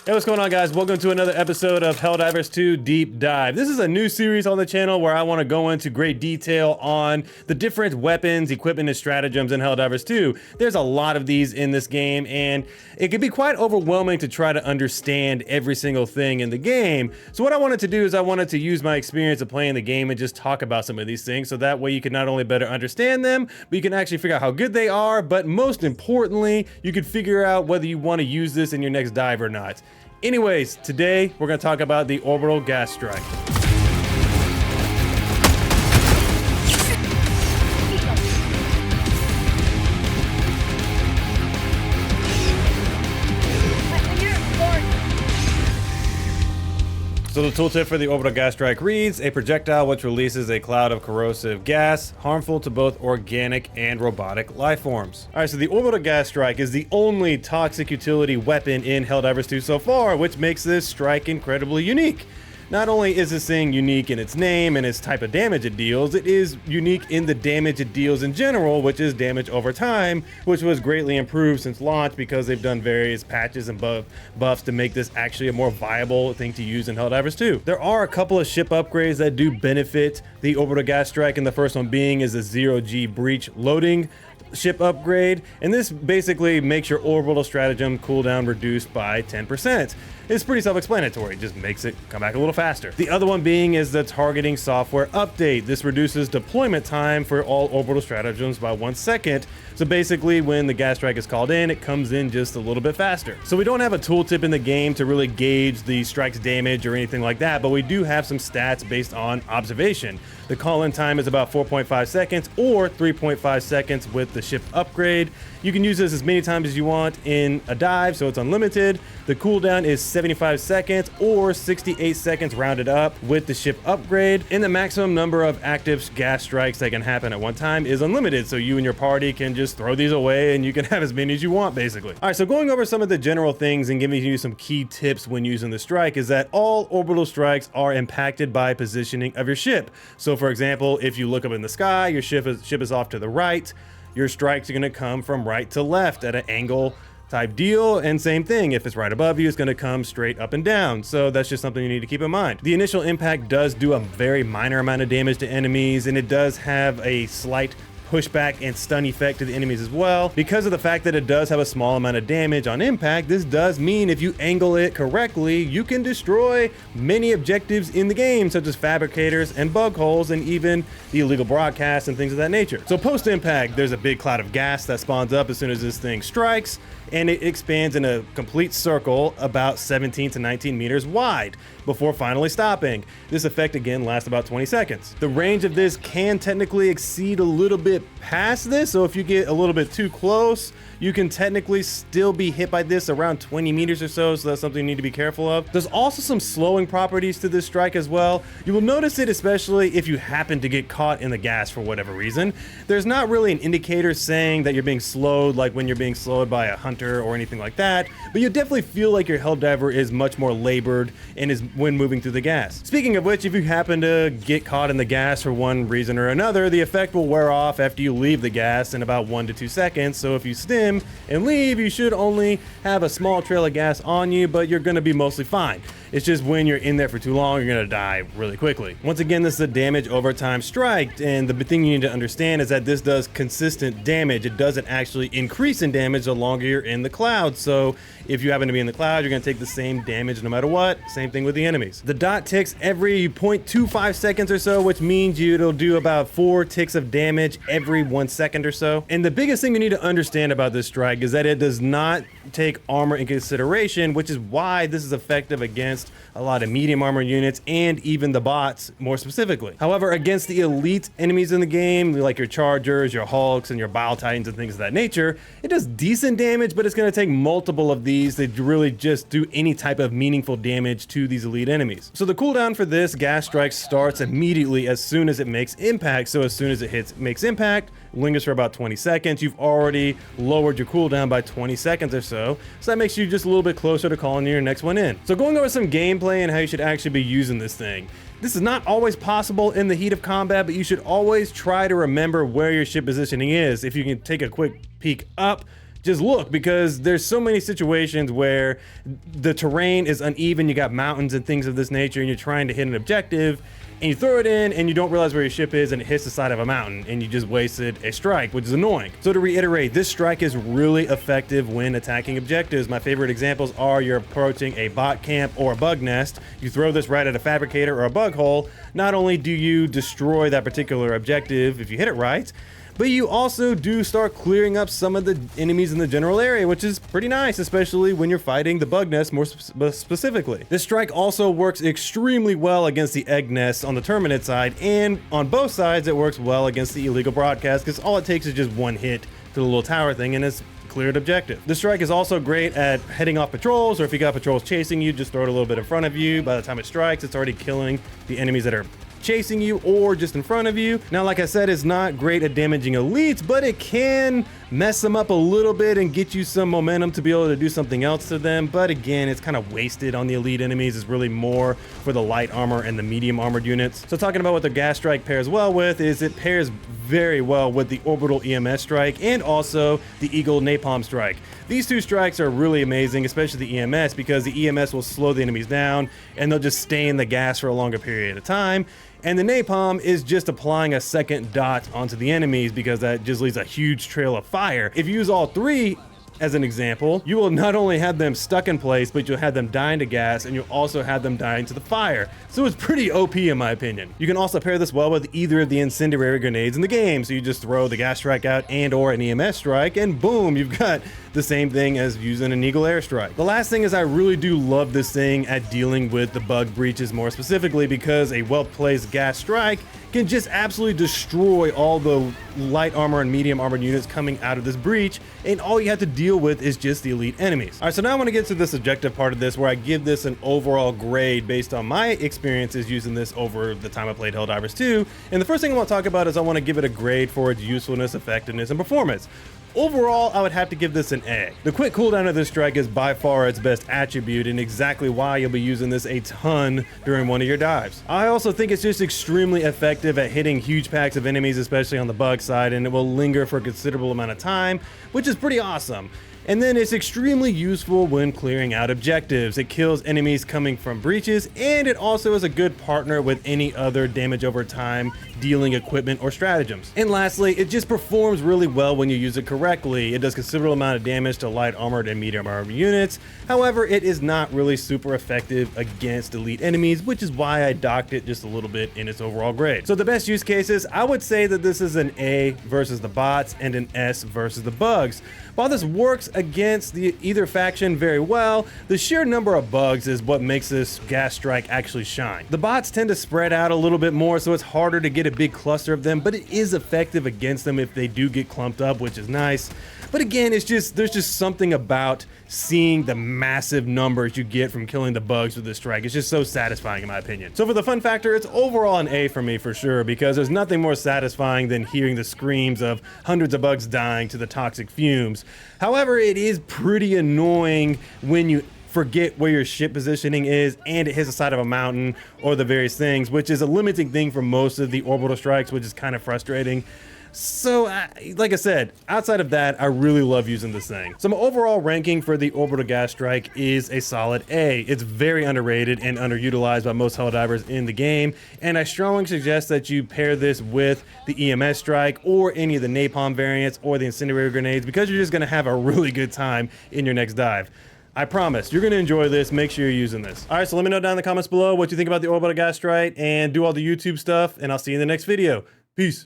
Hey, what's going on, guys? Welcome to another episode of Helldivers 2 Deep Dive. This is a new series on the channel where I want to go into great detail on the different weapons, equipment, and stratagems in Helldivers 2. There's a lot of these in this game, and it can be quite overwhelming to try to understand every single thing in the game. So what I wanted to do is I wanted to use my experience of playing the game and just talk about some of these things, so that way you can not only better understand them, but you can actually figure out how good they are, but most importantly, you can figure out whether you want to use this in your next dive or not. Anyways, today we're going to talk about the Orbital Gas Strike. So the tooltip for the Orbital Gas Strike reads, a projectile which releases a cloud of corrosive gas, harmful to both organic and robotic life forms. Alright, so the Orbital Gas Strike is the only toxic utility weapon in Helldivers 2 so far, which makes this strike incredibly unique. Not only is this thing unique in its name and its type of damage it deals, it is unique in the damage it deals in general, which is damage over time, which was greatly improved since launch because they've done various patches and buffs to make this actually a more viable thing to use in Helldivers 2. There are a couple of ship upgrades that do benefit the Orbital Gas Strike, and the first one being is a 0G breach loading ship upgrade, and this basically makes your orbital stratagem cooldown reduced by 10%. It's pretty self-explanatory, it just makes it come back a little faster. The other one being is the targeting software update. This reduces deployment time for all orbital stratagems by 1 second. So basically when the gas strike is called in, it comes in just a little bit faster. So we don't have a tooltip in the game to really gauge the strike's damage or anything like that, but we do have some stats based on observation. The call-in time is about 4.5 seconds or 3.5 seconds with the ship upgrade. You can use this as many times as you want in a dive, so it's unlimited. The cooldown is 75 seconds or 68 seconds rounded up with the ship upgrade. And the maximum number of active gas strikes that can happen at one time is unlimited, so you and your party can just throw these away and you can have as many as you want, basically. All right, so going over some of the general things and giving you some key tips when using the strike is that all orbital strikes are impacted by positioning of your ship. So for example, if you look up in the sky, your ship is off to the right, your strikes are going to come from right to left at an angle type deal, and same thing, if it's right above you, it's going to come straight up and down. So that's just something you need to keep in mind. The initial impact does do a very minor amount of damage to enemies, and it does have a slight pushback and stun effect to the enemies as well. Because of the fact that it does have a small amount of damage on impact, this does mean if you angle it correctly, you can destroy many objectives in the game, such as fabricators and bug holes, and even the illegal broadcasts and things of that nature. So post impact, there's a big cloud of gas that spawns up as soon as this thing strikes, and it expands in a complete circle about 17 to 19 meters wide before finally stopping. This effect again lasts about 20 seconds. The range of this can technically exceed a little bit past this, so if you get a little bit too close, you can technically still be hit by this around 20 meters or so that's something you need to be careful of. There's also some slowing properties to this strike as well. You will notice it especially if you happen to get caught in the gas for whatever reason. There's not really an indicator saying that you're being slowed, like when you're being slowed by a hunter or anything like that, but you definitely feel like your Helldiver is much more labored and is when moving through the gas. Speaking of which, if you happen to get caught in the gas for one reason or another, the effect will wear off after you leave the gas in about 1 to 2 seconds. So if you stim and leave, you should only have a small trail of gas on you, but you're going to be mostly fine. It's just when you're in there for too long, you're going to die really quickly. Once again, this is a damage over time strike, and the thing you need to understand is that this does consistent damage. It doesn't actually increase in damage the longer you're in the cloud. So if you happen to be in the cloud, you're going to take the same damage no matter what. Same thing with the enemies. The dot ticks every 0.25 seconds or so, which means it'll do about 4 ticks of damage every 1 second or so. And the biggest thing you need to understand about this strike is that it does not take armor in consideration, which is why this is effective against a lot of medium armor units and even the bots more specifically. However, against the elite enemies in the game, like your Chargers, your Hulks, and your Bile Titans and things of that nature, it does decent damage, but it's going to take multiple of these to really just do any type of meaningful damage to these elite enemies. So the cooldown for this gas strike starts immediately as soon as it makes impact. So as soon as it makes impact, lingers for about 20 seconds. You've already lowered your cooldown by 20 seconds or so. So that makes you just a little bit closer to calling your next one in. So going over some gameplay and how you should actually be using this thing. This is not always possible in the heat of combat, but you should always try to remember where your ship positioning is. If you can take a quick peek up, just look, because there's so many situations where the terrain is uneven. You got mountains and things of this nature, and you're trying to hit an objective, and you throw it in and you don't realize where your ship is, and it hits the side of a mountain, and you just wasted a strike, which is annoying. So to reiterate, this strike is really effective when attacking objectives. My favorite examples are you're approaching a bot camp or a bug nest. You throw this right at a fabricator or a bug hole. Not only do you destroy that particular objective if you hit it right, but you also do start clearing up some of the enemies in the general area, which is pretty nice, especially when you're fighting the bug nest more specifically. This strike also works extremely well against the egg nests on the Terminate side, and on both sides it works well against the illegal broadcast, because all it takes is just one hit to the little tower thing and it's cleared objective. This strike is also great at heading off patrols, or if you got patrols chasing you, just throw it a little bit in front of you. By the time it strikes, it's already killing the enemies that are chasing you or just in front of you. Now, like I said, it's not great at damaging elites, but it can mess them up a little bit and get you some momentum to be able to do something else to them. But again, it's kind of wasted on the elite enemies. It's really more for the light armor and the medium armored units. So talking about what the gas strike pairs well with is it pairs very well with the orbital EMS strike and also the eagle napalm strike. These two strikes are really amazing, especially the EMS, because the EMS will slow the enemies down and they'll just stay in the gas for a longer period of time. And the napalm is just applying a second dot onto the enemies, because that just leaves a huge trail of fire. If you use all three as an example, you will not only have them stuck in place, but you'll have them dying to gas, and you'll also have them dying to the fire. So it's pretty OP in my opinion. You can also pair this well with either of the incendiary grenades in the game. So you just throw the gas strike out and or an EMS strike, and boom, you've got the same thing as using an eagle airstrike. The last thing is I really do love this thing at dealing with the bug breaches more specifically, because a well-placed gas strike can just absolutely destroy all the light armor and medium armored units coming out of this breach, and all you have to deal with is just the elite enemies. All right, so now I want to get to the subjective part of this, where I give this an overall grade based on my experiences using this over the time I played Helldivers 2. And the first thing I want to talk about is I want to give it a grade for its usefulness, effectiveness, and performance. Overall, I would have to give this an A. The quick cooldown of this strike is by far its best attribute, and exactly why you'll be using this a ton during one of your dives. I also think it's just extremely effective at hitting huge packs of enemies, especially on the bug side, and it will linger for a considerable amount of time, which is pretty awesome. And then it's extremely useful when clearing out objectives. It kills enemies coming from breaches, and it also is a good partner with any other damage over time dealing equipment or stratagems. And lastly, it just performs really well when you use it correctly. It does considerable amount of damage to light armored and medium armored units. However, it is not really super effective against elite enemies, which is why I docked it just a little bit in its overall grade. So the best use cases, I would say that this is an A versus the bots and an S versus the bugs. While this works against either faction very well, the sheer number of bugs is what makes this gas strike actually shine. The bots tend to spread out a little bit more, so it's harder to get a big cluster of them, but it is effective against them if they do get clumped up, which is nice. But again, there's just something about seeing the massive numbers you get from killing the bugs with this strike. It's just so satisfying in my opinion. So for the fun factor, it's overall an A for me for sure, because there's nothing more satisfying than hearing the screams of hundreds of bugs dying to the toxic fumes. However, it is pretty annoying when you forget where your ship positioning is and it hits the side of a mountain or the various things, which is a limiting thing for most of the orbital strikes, which is kind of frustrating. So, like I said, outside of that, I really love using this thing. So my overall ranking for the Orbital Gas Strike is a solid A. It's very underrated and underutilized by most Helldivers in the game, and I strongly suggest that you pair this with the EMS Strike or any of the napalm variants or the incendiary grenades, because you're just going to have a really good time in your next dive. I promise, you're going to enjoy this. Make sure you're using this. All right, so let me know down in the comments below what you think about the Orbital Gas Strike, and do all the YouTube stuff, and I'll see you in the next video. Peace.